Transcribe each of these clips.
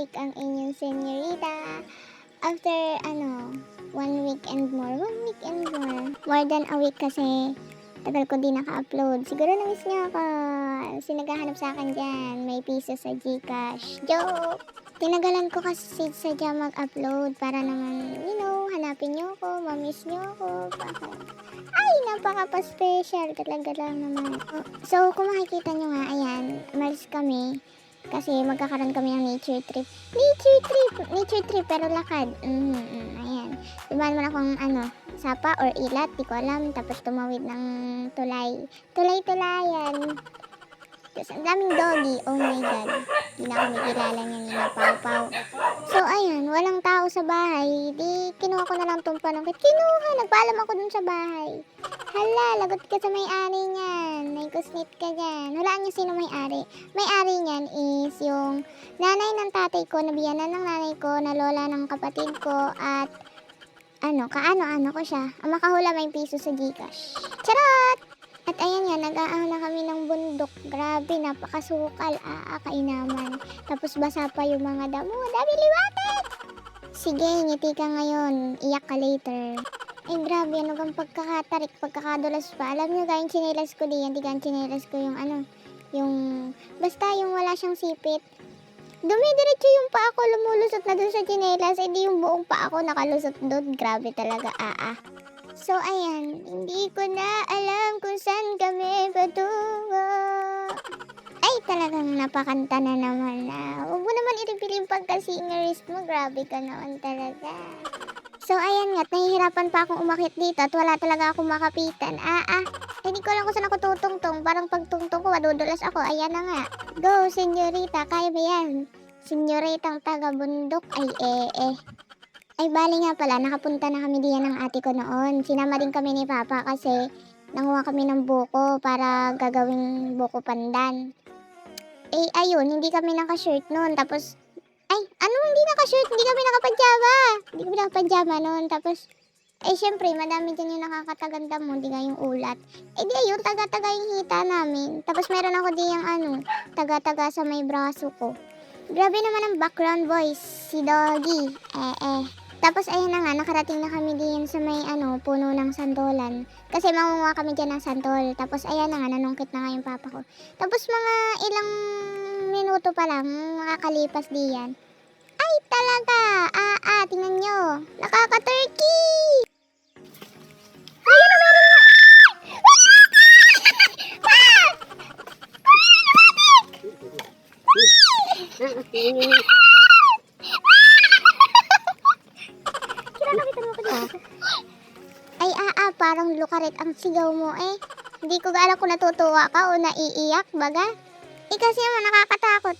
bumalik ang inyong senyorita. After, 1 week and more. 1 week and more. More than a week kasi tagal ko di naka-upload. Siguro na-miss niyo ako. Sino naghahanap sa akin dyan? May piso sa GCash. Joke! Tinagalan ko kasi sadya mag-upload para naman, hanapin niyo ako, ma-miss niyo ako. Ay, napaka-pa-special talaga lang naman. So, kung makikita nyo nga, ayan, umalis kami kasi magkakaroon kami ng nature trip. Nature trip, pero lakad. Ayan. Dibahan mo na kung sapa or ilat, di ko alam. Tapos tumawid ng tulay. Tulay-tulayan. Tapos ang daming doggy. Oh my God. Hindi na ako makilala niyan, ni Pau-Pau. So, ayan, walang tao sa bahay. Di, kinuha ko na lang tong panungkit. Nagpaalam ako dun sa bahay. Hala, lagot ka sa may-ari niyan. Naikusnit ka dyan. Hulaan niyo sino may-ari. May-ari niyan is yung nanay ng tatay ko, nabiyanan ng nanay ko, na lola ng kapatid ko, at kaano-ano ko siya. Ang makahula may piso sa GCash. Charot! At ayan nga, nag-aahon na kami ng bundok. Grabe, napakasukal. Kainaman. Tapos basa pa yung mga damo. Dami liwated! Sige, ngiti ka ngayon. Iyak ka later. Ay, grabe. Ano bang pagkakatarik, pagkakadulas pa. Alam nyo, gayong chinelas ko diyan. Diyan chinelas ko basta yung wala siyang sipit. Dumidiretso yung paa ko, lumulusot na dun sa chinelas. Hindi yung buong paa ko nakalusot dun. Grabe talaga, So, ayan, hindi ko na alam kung saan kami patungo. Ay, talagang napakanta na naman na. Huwag mo naman i-reveal yung pagka-singerist mo. Grabe ka naman talaga. So, ayan nga, nahihirapan pa akong umakyat dito at wala talaga akong makapitan. Hindi ko alam kung saan ako tutungtong. Parang pagtungtong ko, madudulas ako. Ayan na nga. Go, senyorita. Kaya ba yan? Senyoritang taga-bundok. Ay, bali nga pala, nakapunta na kami diyan ng ate ko noon. Sinama din kami ni Papa kasi nanguha kami ng buko para gagawing buko pandan. Ayun, hindi kami naka-shirt noon. Tapos, hindi naka-shirt? Hindi kami naka-pajama noon. Tapos, syempre, madami dyan yung nakakataganda mo, di nga yung ulat. Di ayun, taga-taga yung hita namin. Tapos, meron ako di yung taga-taga sa may braso ko. Grabe naman ang background voice, si Doggy. Tapos ayun na nga, nakarating na kami diyan sa may puno ng sandolan. Kasi mangunguha kami dyan ng santol. Tapos ayan na nga, nanungkit na nga yung papa ko. Tapos mga ilang minuto pa lang, makakalipas diyan. Ay talaga, tingnan nyo. Nakaka-turkey! Ayun na, meron nga! Parang lukarit ang sigaw mo Hindi ko alam kung natutuwa ka o naiiyak, baga. Kasi naman nakakatakot.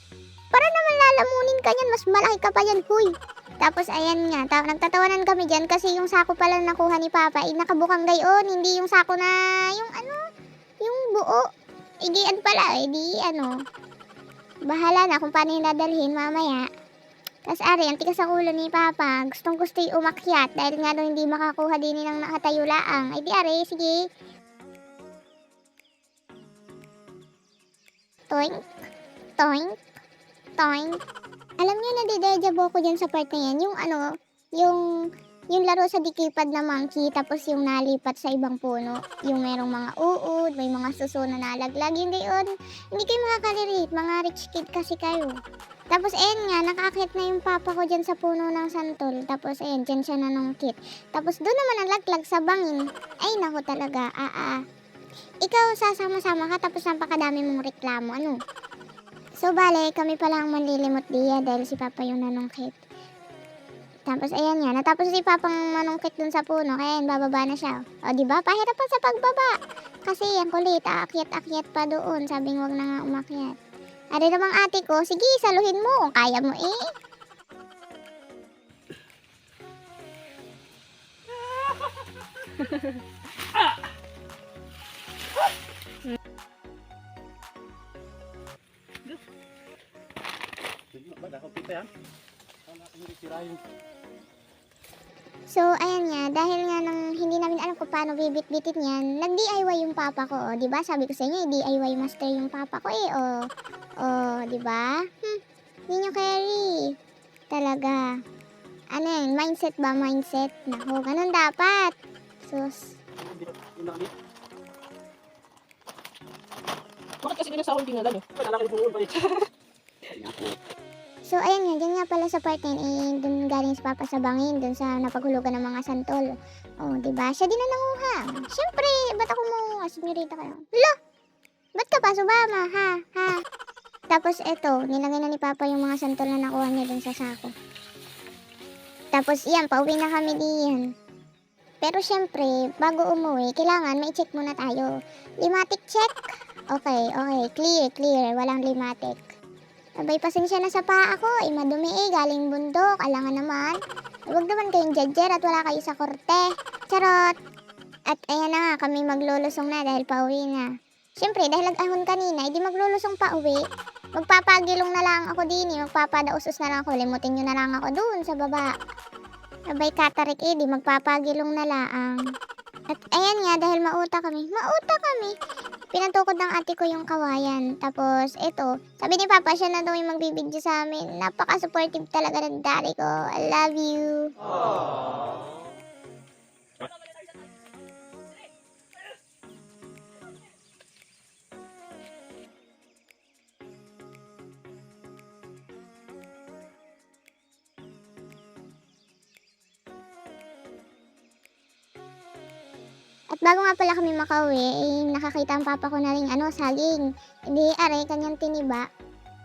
Para naman lalamunin ka niyan, mas malaki ka pa yan, huy. Tapos ayan nga, nagtatawanan kami dyan kasi yung sako pala nakuha ni Papa, nakabukang gayon, hindi yung sako na, yung buo. Igian pala, bahala na kung paano yung dadalhin mamaya. Tapos ang tigas sa ulo ni Papa, gustong gusto yung umakyat dahil nga daw hindi makakuha din ng nakatayo laang. Sige. Toink, toink, toink. Alam niyo, nadidejabu ko dyan sa part na yan, yung laro sa dikipad na monkey, tapos yung nalipat sa ibang puno, yung merong mga uod, may mga suso na nalaglag, hindi kayo makakalirate, mga rich kid kasi kayo. Tapos nga, nakakit na yung papa ko dyan sa puno ng santol. Tapos dyan siya nanungkit. Tapos doon naman nalaglag sa bangin. Ay, naku talaga, Ikaw, sasama-sama ka tapos napakadami mong reklamo, So, bale, kami pala ang manlilimot diya dahil si papa yung nanungkit. Tapos ayan nga, natapos si papang manungkit dun sa puno, kaya bababa na siya. O, diba? Pahirapan sa pagbaba. Kasi ang kulit, aakyat-akyat pa doon. Sabing wag na nga umakyat. Ari namang ate ko, sige, saluhin mo kung kaya mo So, ayan nga, dahil nga nang hindi namin alam kung paano bibit-bitin yan, nag-DIY yung papa ko, diba? Sabi ko sa inyo, DIY master yung papa ko diba? Hindi nyo carry. talaga. Ano yan, mindset ba? Mindset. Naku, ganun dapat. Sus. Bakit kasi nila sa akin tingala nyo? Wala kayo pumunta eh. So, ayun nga, dyan nga pala sa part 9, dun galing si Papa sa bangin, dun sa napaghulugan ng mga santol. Oh, diba? Siya din na nanguha. Siyempre, ba't ako manguha? Senyorita kayo. Lo! Ba't ka pa sumama? Ha? Ha? Tapos, eto, nilagay na ni Papa yung mga santol na nakuha niya dun sa sako. Tapos, yan, pauwi na kami diyan. Pero, siyempre, bago umuwi, kailangan may check muna tayo. Limatic check. Okay. Clear. Walang limatic. Abay, pasensya na sa paa ko. Ay, madumi galing bundok. Alangan naman. Huwag naman kayong judger at wala kayo sa korte. Charot. At ayan na nga, kami maglulusong na dahil pauwi na. Siyempre, dahil nag-ahon kanina, hindi maglulusong pauwi. Magpapagilong na lang ako din. Magpapadausos na lang ako. Limutin nyo na lang ako dun sa baba. Abay, katarik di magpapagilong na lang. At ayan nga, dahil mauta kami. Pinatukod ng ate ko yung kawayan. Tapos, eto, sabi ni Papa, siya na daw yung magbibidyo sa amin. Napaka-supportive talaga ng daddy ko. I love you. At bago nga pala kami makauwi, nakakita ang papa ko na rin, saging. Hindi, aray, kanyang tiniba.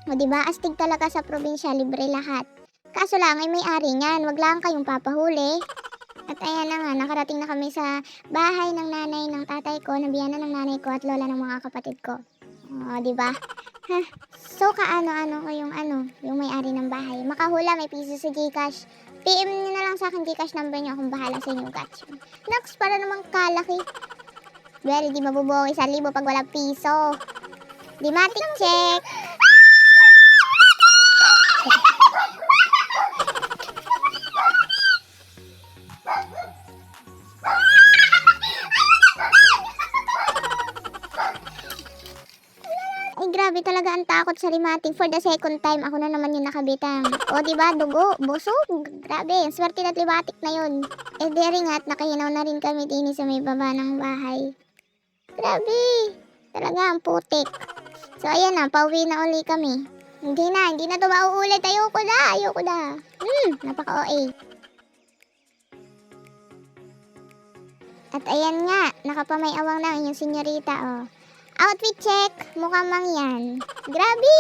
O diba, astig talaga sa probinsya, libre lahat. Kaso lang, ay may-ari niyan, wag lang kayong papahuli. At ayan na nga, nakarating na kami sa bahay ng nanay ng tatay ko, nabiyanan ng nanay ko at lola ng mga kapatid ko. O, diba? So, kaano-ano ko yung may-ari ng bahay. Makahula, may piso sa Gcash. PM nyo na lang sa akin Gcash number nyo, akong bahala sa inyo, gotcha. Next, para namang kalaki. Well, di mabubuhay 1,000 pag wala piso. Limatic check. Ay, grabe talaga ang takot sa limatic. For the second time, ako na naman yung nakabitang. O, diba? Dugo, busog. Grabe, ang swerte na limatic na yun. Eh, di rin at nakahinaw na rin kami din sa may baba ng bahay. Grabe. Talaga, ang putik. So, ayan na, pauwi na uli kami. Hindi na to mauulit. Ayoko na. Napaka-OA. At ayan nga, nakapamay-awang na yung senyorita, oh. Outfit check, mukhang mangyan. Grabe!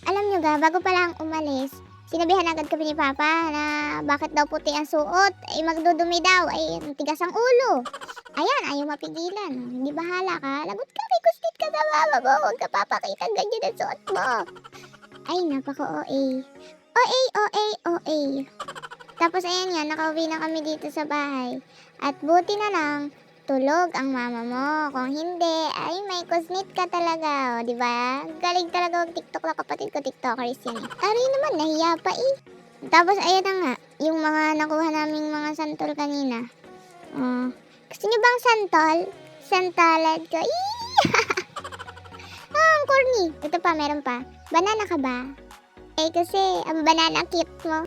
Alam nyo ga, bago pa lang umalis, sinabihan agad kami ni Papa na bakit daw puti ang suot, ay magdudumi daw, ay tigas ang ulo. Ayan, ayaw mapigilan. Hindi bahala ka, lagot ka, may kustit ka sa mama mo, huwag ka papakita ganyan ang suot mo. Ay, napaka-OA. OA. Tapos ayan nga, nakauwi na kami dito sa bahay. At buti na lang, tulog ang mama mo. Kung hindi, ay may kusnit ka talaga, o, diba? Galing talaga mag-TikTok na kapatid ko, TikTokers yan eh. Ari naman, nahiya pa eh. Tapos, ayun na nga, yung mga nakuha naming mga santol kanina. Oh, gusto nyo bang santol? Santolad ko. Ang corny. Ito pa, meron pa. Banana ka ba? Eh, kasi, ang banana cute mo.